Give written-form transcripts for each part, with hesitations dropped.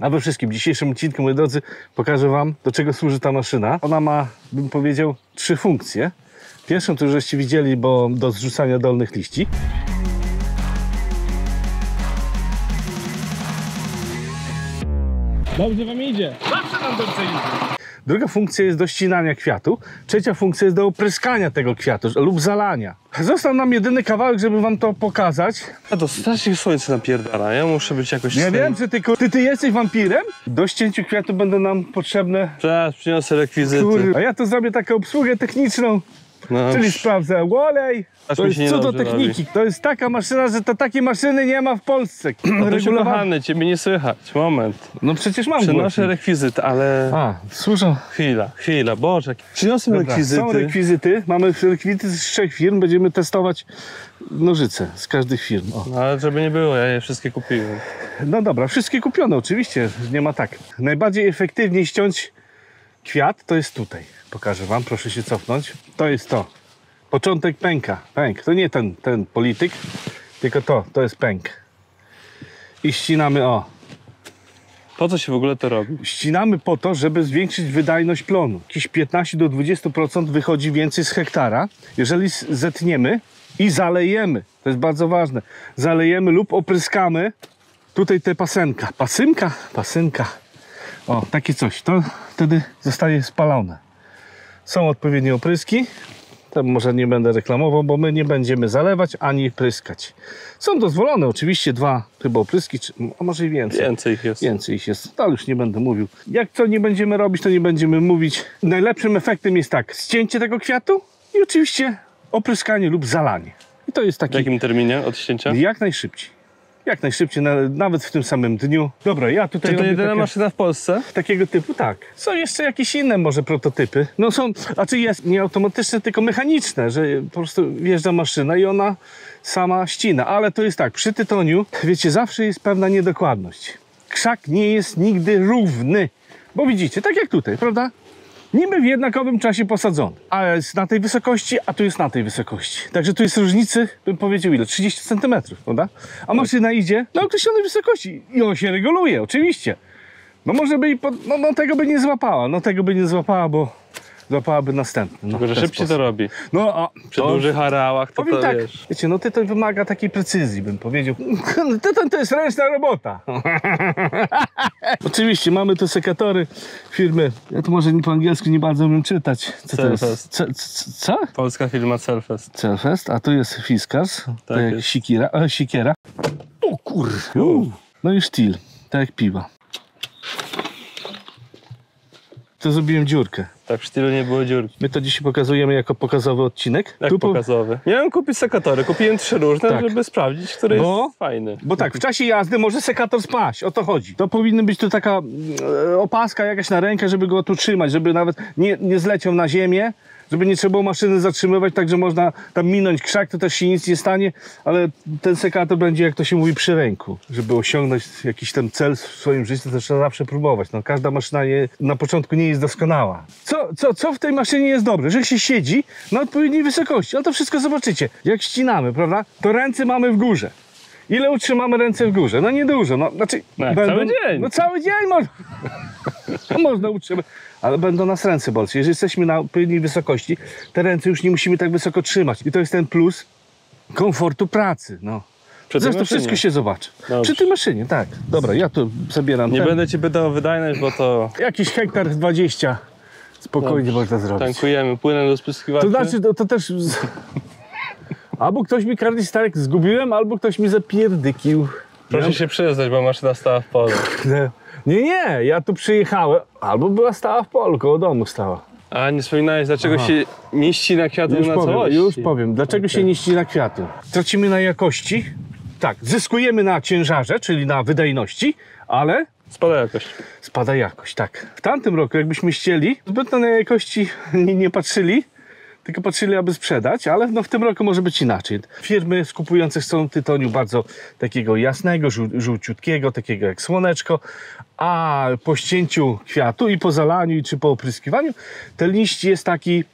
A we wszystkim, w dzisiejszym odcinku, moi drodzy, pokażę wam, do czego służy ta maszyna. Ona ma, bym powiedział, 3 funkcje. Pierwszą to już żeście widzieli, bo do zrzucania dolnych liści. Dobrze wam idzie. Zawsze nam dobrze idzie. Druga funkcja jest do ścinania kwiatu. Trzecia funkcja jest do opryskania tego kwiatu lub zalania. Został nam jedyny kawałek, żeby wam to pokazać. A to strasznie słońce napierdala, ja muszę być jakoś... Nie wiem, czy ty jesteś wampirem? Do ścięciu kwiatu będą nam potrzebne... Zaraz przyniosę rekwizyty. Kurde, a ja to zrobię taką obsługę techniczną. No. Czyli sprawdzę olej. To jest cudo techniki. To jest taka maszyna, że to takiej maszyny nie ma w Polsce. No kochany, ciebie nie słychać. Moment. No przecież mam Przynoszę rekwizyty, ale... A, służą. Chwila, Boże. Przyniosłem rekwizyty. Są rekwizyty. Mamy rekwizyty z 3 firm. Będziemy testować nożyce z każdych firm. O. No, ale żeby nie było, ja je wszystkie kupiłem. No dobra, wszystkie kupione oczywiście. Nie ma tak. Najbardziej efektywnie ściąć kwiat to jest tutaj. Pokażę wam, proszę się cofnąć. To jest to. Początek pęka. Pęk. To nie ten polityk, tylko to jest pęk. I ścinamy, o. Po co się w ogóle to robi? Ścinamy po to, żeby zwiększyć wydajność plonu. Jakieś 15 do 20% wychodzi więcej z hektara. Jeżeli zetniemy i zalejemy, to jest bardzo ważne, zalejemy lub opryskamy tutaj te pasenka. Pasynka. O, takie coś. To wtedy zostaje spalone. Są odpowiednie opryski. Tam może nie będę reklamował, bo my nie będziemy zalewać ani pryskać. Są dozwolone oczywiście 2 chyba opryski, a może i więcej. Więcej ich jest. Więcej ich jest. To już nie będę mówił. Jak co nie będziemy robić, to nie będziemy mówić. Najlepszym efektem jest tak, ścięcie tego kwiatu i oczywiście opryskanie lub zalanie. I to jest taki... W jakim terminie od ścięcia? Jak najszybciej. Jak najszybciej, nawet w tym samym dniu. Dobra, ja tutaj... Czy to jedyna maszyna w Polsce? Takiego typu, tak. Są jeszcze jakieś inne może prototypy. No są, znaczy jest nie automatyczne, tylko mechaniczne, że po prostu wjeżdża maszyna i ona sama ścina. Ale to jest tak, przy tytoniu, wiecie, zawsze jest pewna niedokładność. Krzak nie jest nigdy równy. Bo widzicie, tak jak tutaj, prawda? Niby w jednakowym czasie posadzony, ale jest na tej wysokości, a tu jest na tej wysokości. Także tu jest różnicy, bym powiedział ile? 30 cm, prawda? A maszyna idzie na określonej wysokości i on się reguluje, oczywiście. No może by no tego by nie złapała, bo złapałaby następny. No, tylko, że szybciej to robi. No a przy dużych areałach to tak, wiesz. Wiecie, no tytoń wymaga takiej precyzji, bym powiedział. Tytoń to jest ręczna robota. Oczywiście mamy tu sekatory firmy. Ja to może po angielsku nie bardzo umiem czytać. Co to jest? Co? Polska firma Celfest. Celfest, a tu jest Fiskars, tak jak Sikiera. O kur... No i Stihl, tak jak piwa. To zrobiłem dziurkę. Tak, w stylu nie było dziurki. My to dzisiaj pokazujemy jako pokazowy odcinek. Jak pokazowy? Miałem kupić sekatory, kupiłem 3 różne, tak, żeby sprawdzić, który jest fajny. Bo tak, w czasie jazdy może sekator spaść, o to chodzi. To powinna być tu taka opaska jakaś na rękę, żeby go tu trzymać, żeby nawet nie zleciał na ziemię, żeby nie trzeba było maszyny zatrzymywać, tak że można tam minąć krzak, to też się nic nie stanie, ale ten sekator będzie, jak to się mówi, przy ręku. Żeby osiągnąć jakiś ten cel w swoim życiu, to trzeba zawsze próbować. No, każda maszyna na początku nie jest doskonała. Co w tej maszynie jest dobre? Że się siedzi na odpowiedniej wysokości, ale to wszystko zobaczycie. Jak ścinamy, prawda? To ręce mamy w górze. Ile utrzymamy ręce w górze? No niedużo. No, znaczy, cały dzień. No cały dzień można utrzymać. Ale będą nas ręce boleć. Jeżeli jesteśmy na odpowiedniej wysokości, te ręce już nie musimy tak wysoko trzymać. I to jest ten plus komfortu pracy. No. Zresztą wszystko się zobaczy. Dobrze. Przy tej maszynie, tak. Dobra, ja tu zabieram. Nie będę ci pytał o wydajność, bo to... Jakiś hektar 20. Spokojnie można zrobić. Tankujemy płynem do spryskiwaczy. To znaczy, to też... Albo ktoś mi kiedyś starek zgubiłem, albo ktoś mi zapierdykił. Proszę się przyznać, bo maszyna stała w polu. Nie, ja tu przyjechałem, albo była stała w polu, koło domu stała. A nie wspominałeś, dlaczego się nie ścina kwiatu na całości? Już powiem, dlaczego się nie ścina kwiatu. Tracimy na jakości, tak, zyskujemy na ciężarze, czyli na wydajności, ale... Spada jakość. Spada jakość, tak. W tamtym roku, jakbyśmy ścieli, zbytnio na jakości nie patrzyli, tylko patrzyli, aby sprzedać, ale no w tym roku może być inaczej. Firmy skupujące chcą tytoniu bardzo takiego jasnego, żółciutkiego, takiego jak słoneczko, a po ścięciu kwiatu i po zalaniu czy po opryskiwaniu ten liść jest taki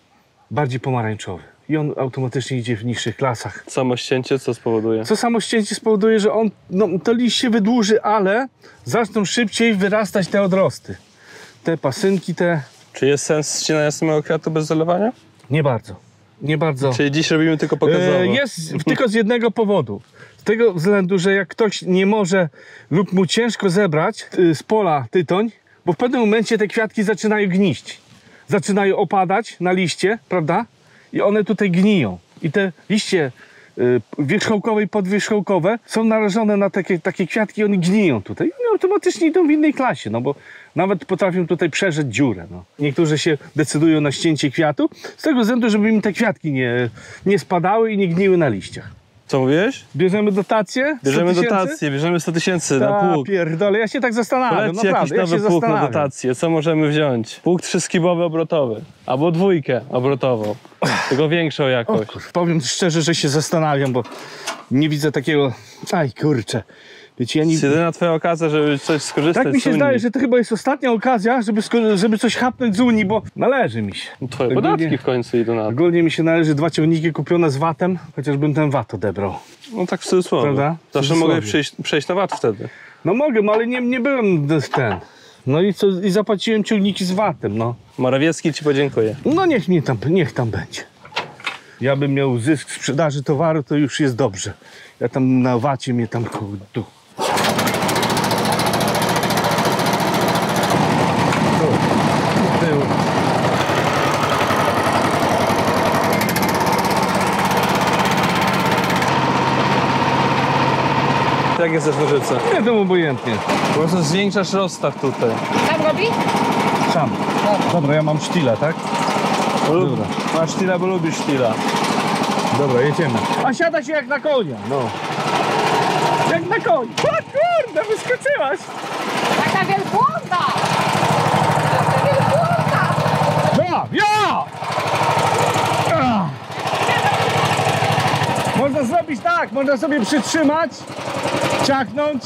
bardziej pomarańczowy. i on automatycznie idzie w niższych klasach. Samo ścięcie co spowoduje? Co samo ścięcie spowoduje, że on, no, to liść się wydłuży, ale zaczną szybciej wyrastać te odrosty. Te pasynki, te... Czy jest sens ścinania samego kwiatu bez zalewania? Nie bardzo. Nie bardzo. Czyli dziś robimy tylko pokazowo? Jest tylko z jednego powodu. Z tego względu, że jak ktoś nie może lub mu ciężko zebrać z pola tytoń, bo w pewnym momencie te kwiatki zaczynają gniść. Zaczynają opadać na liście, prawda? I one tutaj gniją. I te liście wierzchołkowe i podwierzchołkowe są narażone na takie kwiatki i one gniją tutaj. I one automatycznie idą w innej klasie, no bo nawet potrafią tutaj przeżyć dziurę. No. Niektórzy się decydują na ścięcie kwiatu z tego względu, żeby im te kwiatki nie spadały i nie gniły na liściach. Co mówiłeś? Bierzemy dotację? Bierzemy dotację, bierzemy 100 000 na pług. Pierdolę, ja się tak zastanawiam, Polećcie jakiś naprawdę, ja się nowy pług na zastanawiam. dotację. Co możemy wziąć? Pług 3-skibowy obrotowy. Albo 2 obrotową. Tylko większą jakoś. Powiem szczerze, że się zastanawiam, bo nie widzę takiego... Aj, kurczę. Wiecie, ja nie... To jest jedyna twoja okazja, żeby coś skorzystać Tak mi z się Unii. zdaje, że to chyba jest ostatnia okazja, żeby coś chapnąć z Unii, bo należy mi się. Twoje Ogólnie- podatki w końcu idą na to. Ogólnie mi się należy 2 ciągniki kupione z VAT-em, chociażbym ten VAT odebrał. No tak w cudzysłowie. Prawda? W Zawsze cudzysłowie. mogę przejść na VAT wtedy. No mogę, ale nie byłem ten. No i co? I zapłaciłem ciągniki z VAT-em, no. Morawiecki ci podziękuję. No niech tam będzie. Ja bym miał zysk z sprzedaży towaru, to już jest dobrze. Ja tam na VAT-cie mnie tam tu. Jak jest też nożyce? Nie, to obojętnie. Po prostu zwiększasz rozstaw tutaj. Tam robi? Sam. Dobra, ja mam sztila, tak? Dobra. Masz sztila, bo lubisz sztila. Dobra, jedziemy. A siada się jak na konia, no. Jak na konia. O kurde, wyskoczyłaś. Taka wielbłąda! Taka wielbłąda! Ja! Można zrobić tak, można sobie przytrzymać, ciachnąć.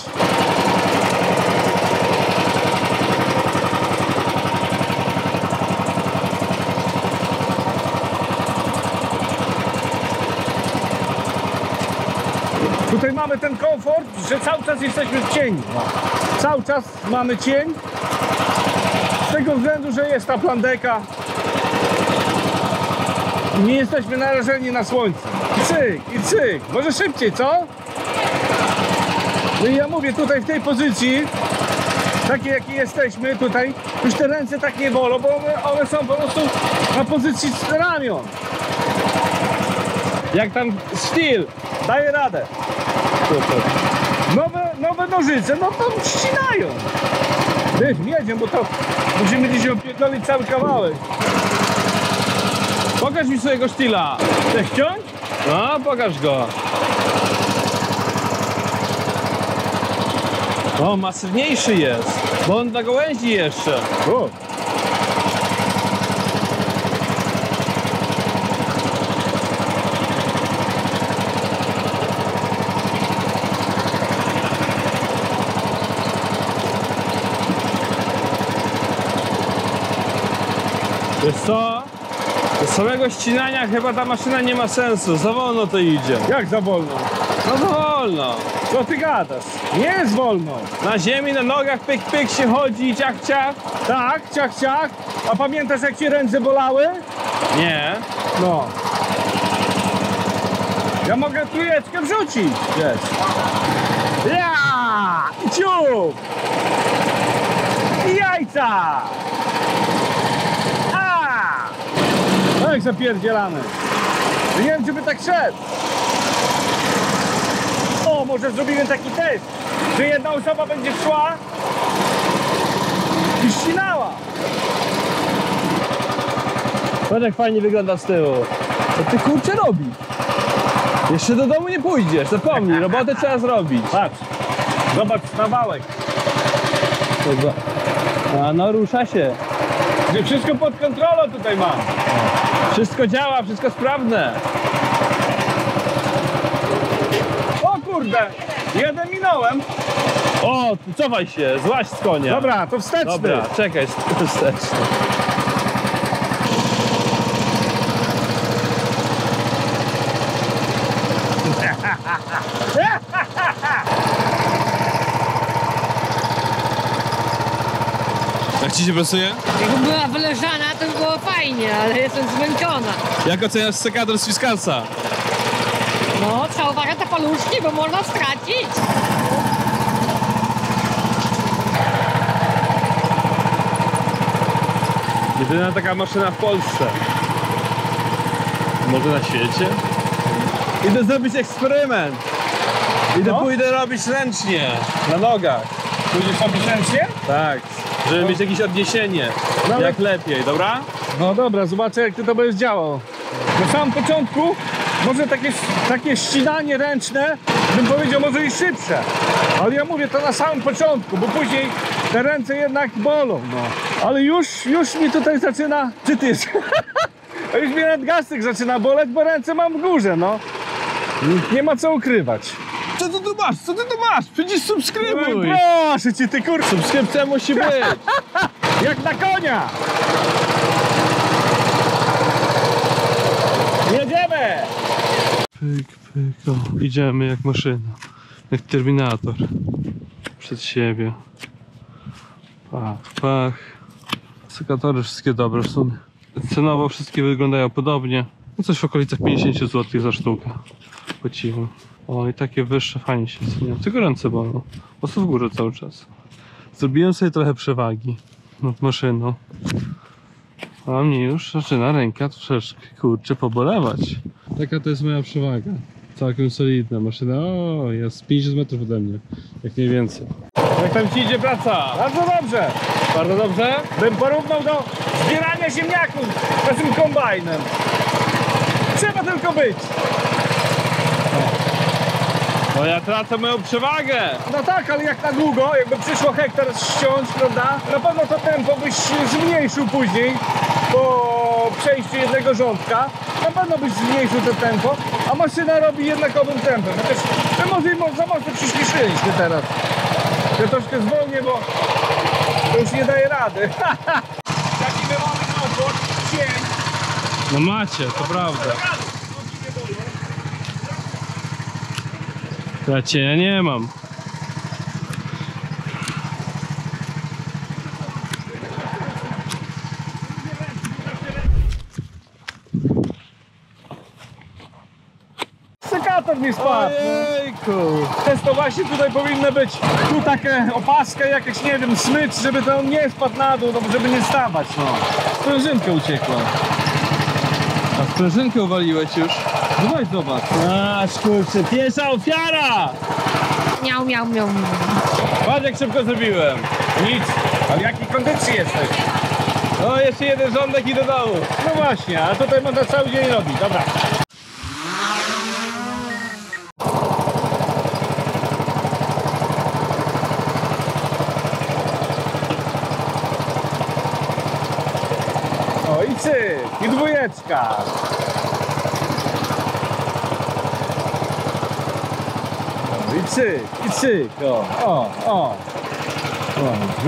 Tutaj mamy ten komfort, że cały czas jesteśmy w cieniu. Cały czas mamy cień. Z tego względu, że jest ta plandeka. Nie jesteśmy narażeni na słońce. I cyk. Może szybciej, co? No i ja mówię, tutaj w tej pozycji, takiej jakiej jesteśmy tutaj, już te ręce tak nie bolą, bo one są po prostu na pozycji ramion. Jak tam styl? Daję radę. Nowe nożyce, no to ścinają. Jedziemy, bo to musimy dzisiaj opierdolić cały kawałek. Pokaż mi swojego sztila. Chcesz ściąć? No, pokaż go. O, masywniejszy jest, bo on na gałęzi jeszcze. O. Wiesz co? Do samego ścinania chyba ta maszyna nie ma sensu, za wolno to idzie. Jak za wolno? No za wolno. Co ty gadasz? Nie jest wolno. Na ziemi, na nogach, pyk, pyk się chodzi, ciach, ciach. Tak, ciach. A pamiętasz jak ci ręce bolały? Nie. No. Ja mogę trójeczkę wrzucić. Wiesz. Ja! I ciup! I jajca! A! No jak zapierdzielane. Nie wiem, czy by tak szedł. O, może zrobimy taki test, że jedna osoba będzie szła i ścinała. Patrz jak fajnie wygląda z tyłu. Co ty kurczę robisz? Jeszcze do domu nie pójdziesz, zapomnij, robotę trzeba zrobić. Patrz, zobacz na wałek. A no rusza się. Że wszystko pod kontrolą tutaj mam. Wszystko działa, wszystko sprawne. O kurde, jeden minąłem. O, tu cofaj się, złaź z konia. Dobra, to wsteczny. Dobra, czekaj, wsteczny. Jak ci się pracuje? Jakby była wyleżana, to by było fajnie, ale jestem zmęczona. Jak oceniasz sekator z Fiskalca? No, trzeba uważać na paluszki, bo można stracić. Jedyna taka maszyna w Polsce. Może na świecie? Idę zrobić eksperyment. Pójdę robić ręcznie, na nogach. Pójdziesz robić ręcznie? Tak, żeby mieć jakieś odniesienie. No, Jak lepiej, dobra? No dobra, zobaczę jak ty to będziesz działał. Na samym początku może takie ścinanie ręczne, bym powiedział, może i szybsze. Ale ja mówię to na samym początku, bo później te ręce jednak bolą, no. Ale już mi tutaj zaczyna... Czy ty jest? A już mnie nadgarstek zaczyna boleć, bo ręce mam w górze, no. Nie ma co ukrywać. Co ty tu masz? Co ty tu masz? Przecież subskrybuj! Proszę cię, ty kur... Subskrypcja musi być! Jak na konia! Jedziemy! Pyk, pyk, o. Idziemy jak maszyna. Jak Terminator. Przed siebie. Pach, pach. Sekatory wszystkie dobre w sumie. Cenowo wszystkie wyglądają podobnie. No coś w okolicach 50 zł za sztukę. Płaciłem. O, i takie wyższe fajnie się cenią. Tylko ręce bolą. Po prostu w górze cały czas. Zrobiłem sobie trochę przewagi nad maszyną. A mnie już zaczyna ręka troszeczkę, kurczę, pobolewać. Taka to jest moja przewaga. Całkiem solidna maszyna. O, jest 50 metrów ode mnie. Jak nie więcej. Jak tam ci idzie praca? Bardzo dobrze. Bardzo dobrze? Bym porównał do zbierania ziemniaków naszym kombajnem. Trzeba tylko być. No ja tracę moją przewagę. No tak, ale jak na długo, jakby przyszło hektar ściąć, prawda? Na pewno to tempo byś zmniejszył później po przejściu jednego rządka. Na pewno byś zmniejszył to tempo, a maszyna robi jednakowym tempem. Chociaż my może za mocno przyspieszyliśmy teraz. Ja troszkę zwolnię, bo to już nie daje rady. Jaki my mamy komfort, cień. No macie, to prawda. Ja cienia nie mam. Sekator mi spadł. Ojejku. To właśnie tutaj powinna być tu taka opaska, jakaś, nie wiem, smycz, żeby to nie spadł na dół, no, żeby nie stawać, no. Sprężynka uciekła. A sprężynkę uwaliłeś już? No weź zobacz. A, kurczę, pierwsza ofiara! Miał, miał, miał. Patrz jak szybko zrobiłem. Nic. Ale jakiej kondycji jesteś? No, jeszcze jeden rządek i do dołu. No właśnie, a tutaj można cały dzień robić, dobra. O i cyk, i dwójeczka. O, i cyk, o.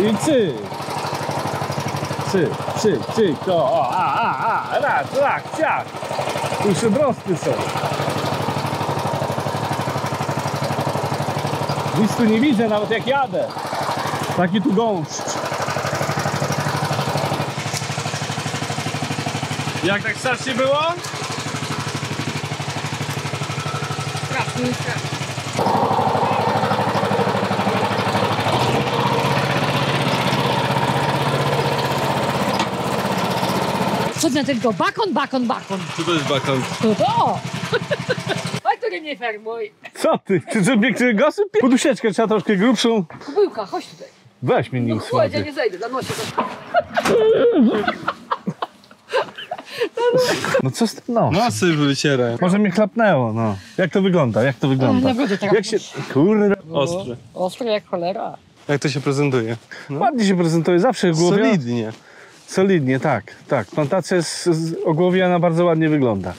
I cyk. Cyk, o, raz, ciach. Tu już obrosty są. Nic tu nie widzę, nawet jak jadę. Taki tu gąszcz. Jak tak strasznie było? Strasznie, strasznie. Co na tego? Bakon. Co to jest bakon? To to! Oj, który nie fermuj. Co ty? Czy sobie kręgosłup? Podusieczkę trzeba troszkę grubszą. Kubyłka, chodź tutaj. Weź mnie nim No chodź, ja słaby. nie zejdę, na nosie. No co z tym? No. Nosy wycieraj. Może mnie chlapnęło, no. Jak to wygląda? Nie będzie teraz. Jak się... Kurde. Ostry. Ostry jak cholera. Jak to się prezentuje? No. Ładnie się prezentuje, zawsze głowie. Solidnie. Solidnie, tak. Plantacja jest ogłowiana, bardzo ładnie wygląda.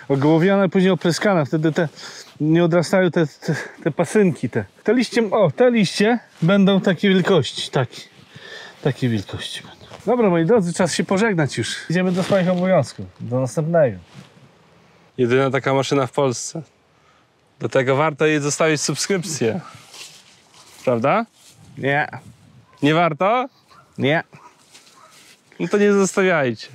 Ogłowiana, później opryskana, wtedy nie odrastają te pasynki. Te liście będą takiej wielkości, takiej wielkości będą. Dobra, moi drodzy, czas się pożegnać już. Idziemy do swoich obowiązków, do następnego. Jedyna taka maszyna w Polsce. Do tego warto jej zostawić subskrypcję. Prawda? Nie, Nie warto? nie. No to nie zostawiajcie.